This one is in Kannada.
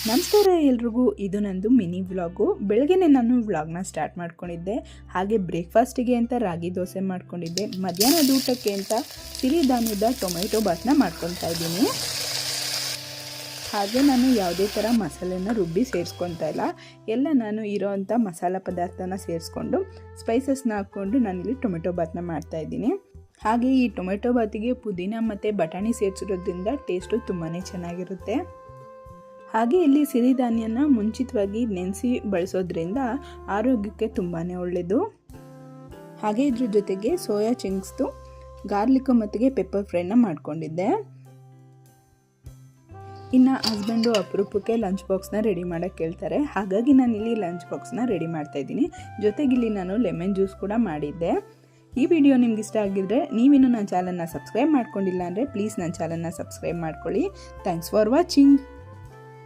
ನಮಸ್ಕಾರ ಎಲ್ರಿಗೂ, ಇದು ನಂದು ಮಿನಿ ವ್ಲಾಗು. ಬೆಳಗ್ಗೆನೇ ನಾನು ವ್ಲಾಗ್ನ ಸ್ಟಾರ್ಟ್ ಮಾಡ್ಕೊಂಡಿದ್ದೆ. ಹಾಗೆ ಬ್ರೇಕ್ಫಾಸ್ಟಿಗೆ ಅಂತ ರಾಗಿ ದೋಸೆ ಮಾಡ್ಕೊಂಡಿದ್ದೆ. ಮಧ್ಯಾಹ್ನದ ಊಟಕ್ಕೆ ಅಂತ ಸಿರಿಧಾನ್ಯದ ಟೊಮೆಟೊ ಬಾತ್ನ ಮಾಡ್ಕೊತಾ ಇದ್ದೀನಿ. ಹಾಗೆ ನಾನು ಯಾವುದೇ ಥರ ಮಸಾಲೆನ ರುಬ್ಬಿ ಸೇರಿಸ್ಕೊತಾ ಇಲ್ಲ. ಎಲ್ಲ ನಾನು ಇರೋವಂಥ ಮಸಾಲ ಪದಾರ್ಥನ ಸೇರಿಸ್ಕೊಂಡು ಸ್ಪೈಸಸ್ನ ಹಾಕ್ಕೊಂಡು ನಾನಿಲ್ಲಿ ಟೊಮೆಟೊ ಬಾತ್ನ ಮಾಡ್ತಾಯಿದ್ದೀನಿ. ಹಾಗೆ ಈ ಟೊಮೆಟೊ ಬಾತಿಗೆ ಪುದೀನ ಮತ್ತು ಬಟಾಣಿ ಸೇರಿಸಿರೋದ್ರಿಂದ ಟೇಸ್ಟು ತುಂಬಾ ಚೆನ್ನಾಗಿರುತ್ತೆ. ಹಾಗೆ ಇಲ್ಲಿ ಸಿರಿಧಾನ್ಯನ ಮುಂಚಿತವಾಗಿ ನೆನೆಸಿ ಬಳಸೋದ್ರಿಂದ ಆರೋಗ್ಯಕ್ಕೆ ತುಂಬಾ ಒಳ್ಳೆಯದು. ಹಾಗೆ ಇದ್ರ ಜೊತೆಗೆ ಸೋಯಾ ಚಿಂಗ್ಸ್ದು ಗಾರ್ಲಿಕ್ ಮತ್ತು ಪೆಪ್ಪರ್ ಫ್ರೈನ ಮಾಡ್ಕೊಂಡಿದ್ದೆ. ಇನ್ನು ಹಸ್ಬೆಂಡು ಅಪರೂಪಕ್ಕೆ ಲಂಚ್ ಬಾಕ್ಸ್ನ ರೆಡಿ ಮಾಡೋಕ್ಕೆ ಕೇಳ್ತಾರೆ. ಹಾಗಾಗಿ ನಾನಿಲ್ಲಿ ಲಂಚ್ ಬಾಕ್ಸ್ನ ರೆಡಿ ಮಾಡ್ತಾಯಿದ್ದೀನಿ. ಜೊತೆಗಿಲ್ಲಿ ನಾನು ಲೆಮನ್ ಜ್ಯೂಸ್ ಕೂಡ ಮಾಡಿದ್ದೆ. ಈ ವಿಡಿಯೋ ನಿಮ್ಗೆ ಇಷ್ಟ ಆಗಿದ್ರೆ ನೀವಿನ್ನೂ ನನ್ನ ಚಾನಲ್ನ ಸಬ್ಸ್ಕ್ರೈಬ್ ಮಾಡ್ಕೊಂಡಿಲ್ಲ ಅಂದರೆ ಪ್ಲೀಸ್ ನನ್ನ ಚಾನಲ್ನ ಸಬ್ಸ್ಕ್ರೈಬ್ ಮಾಡ್ಕೊಳ್ಳಿ. Thanks for watching.